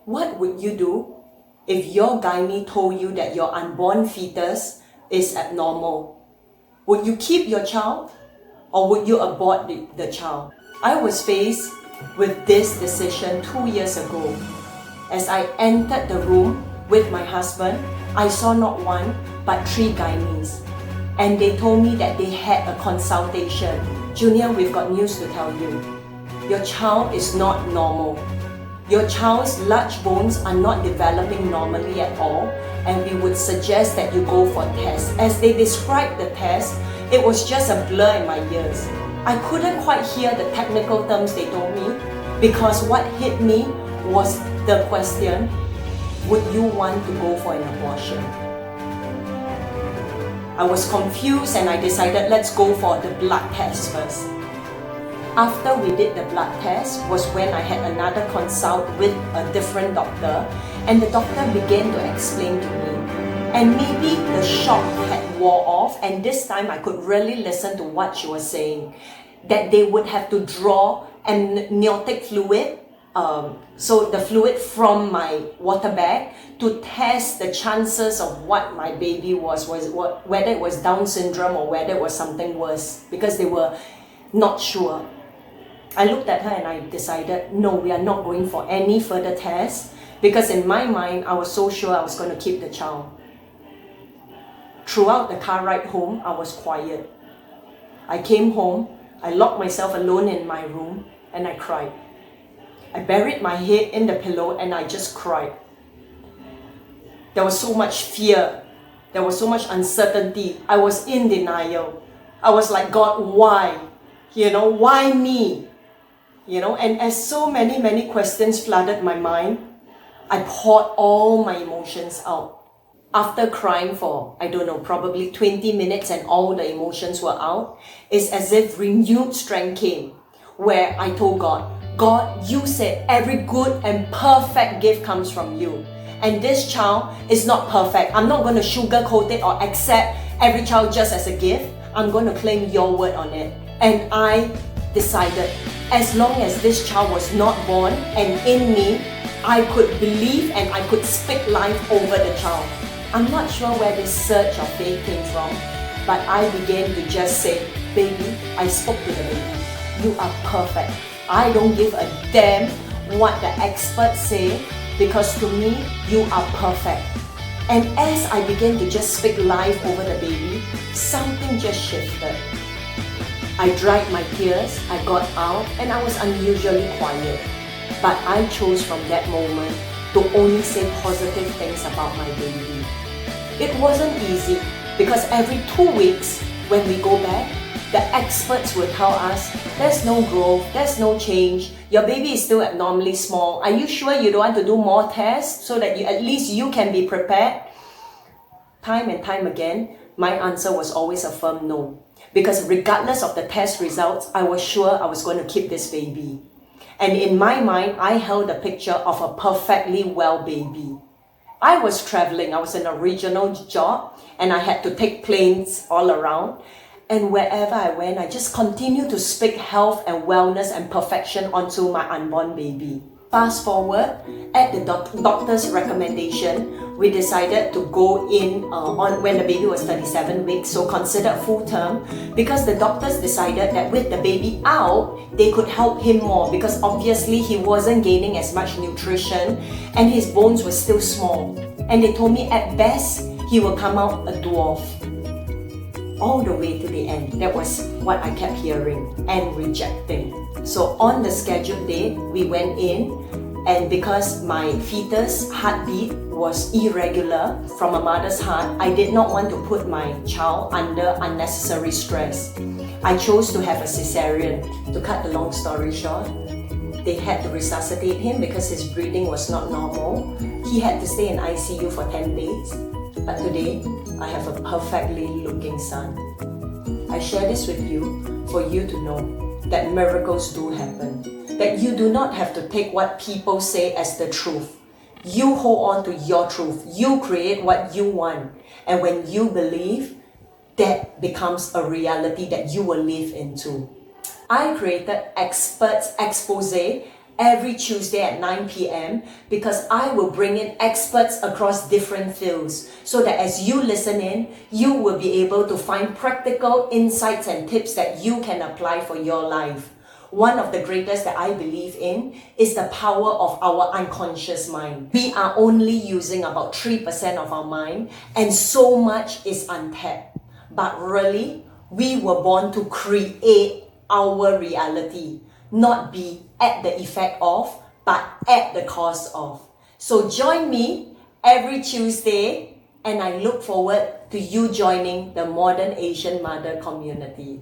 What would you do if your gynae told you that your unborn fetus is abnormal? Would you keep your child or would you abort the child? I was faced with this decision 2 years ago. As I entered the room with my husband, I saw not one but 3 gynaes. And they told me that they had a consultation. Junior, we've got news to tell you. Your child is not normal. Your child's large bones are not developing normally at all, and we would suggest that you go for a test. As they described the test, it was just a blur in my ears. I couldn't quite hear the technical terms they told me, because what hit me was the question, would you want to go for an abortion? I was confused and I decided, let's go for the blood test first. After we did the blood test was when I had another consult with a different doctor, and the doctor began to explain to me. And maybe the shock had wore off, and this time I could really listen to what she was saying. That they would have to draw amniotic fluid, so the fluid from my water bag, to test the chances of what my baby was whether it was Down syndrome or whether it was something worse, because they were not sure. I looked at her and I decided, no, we are not going for any further tests, because in my mind, I was so sure I was going to keep the child. Throughout the car ride home, I was quiet. I came home, I locked myself alone in my room, and I cried. I buried my head in the pillow and I just cried. There was so much fear. There was so much uncertainty. I was in denial. I was like, God, why? Why me? And as so many questions flooded my mind, I poured all my emotions out. After crying for, probably 20 minutes and all the emotions were out, it's as if renewed strength came, where I told God, God, you said every good and perfect gift comes from you. And this child is not perfect. I'm not going to sugarcoat it or accept every child just as a gift. I'm going to claim your word on it. And I decided, as long as this child was not born and in me, I could believe and I could speak life over the child. I'm not sure where this surge of faith came from, but I began to just say, baby, I spoke to the baby. You are perfect. I don't give a damn what the experts say, because to me, you are perfect. And as I began to just speak life over the baby, something just shifted. I dried my tears, I got out, and I was unusually quiet. But I chose from that moment to only say positive things about my baby. It wasn't easy, because every 2 weeks when we go back, the experts will tell us, there's no growth, there's no change, your baby is still abnormally small. Are you sure you don't want to do more tests so that at least you can be prepared? Time and time again, my answer was always a firm no. Because regardless of the test results, I was sure I was going to keep this baby. And in my mind, I held a picture of a perfectly well baby. I was traveling, I was in a regional job, and I had to take planes all around. And wherever I went, I just continued to speak health and wellness and perfection onto my unborn baby. Fast forward, at the doctor's recommendation, we decided to go in on when the baby was 37 weeks, so considered full term, because the doctors decided that with the baby out, they could help him more, because obviously he wasn't gaining as much nutrition and his bones were still small. And they told me at best, he will come out a dwarf. All the way to the end. That was what I kept hearing and rejecting. So on the scheduled date, we went in, and because my fetus heartbeat was irregular from a mother's heart, I did not want to put my child under unnecessary stress. I chose to have a cesarean. To cut the long story short, they had to resuscitate him because his breathing was not normal. He had to stay in ICU for 10 days. But today, I have a perfectly looking son. I share this with you for you to know that miracles do happen. That you do not have to take what people say as the truth. You hold on to your truth. You create what you want. And when you believe, that becomes a reality that you will live into. I created Experts Expose every Tuesday at 9 p.m. because I will bring in experts across different fields so that as you listen in, you will be able to find practical insights and tips that you can apply for your life. One of the greatest that I believe in is the power of our unconscious mind. We are only using about 3% of our mind, and so much is untapped. But really, we were born to create our reality, not be at the effect of, but at the cause of. So join me every Tuesday, and I look forward to you joining the Modern Asian Mother community.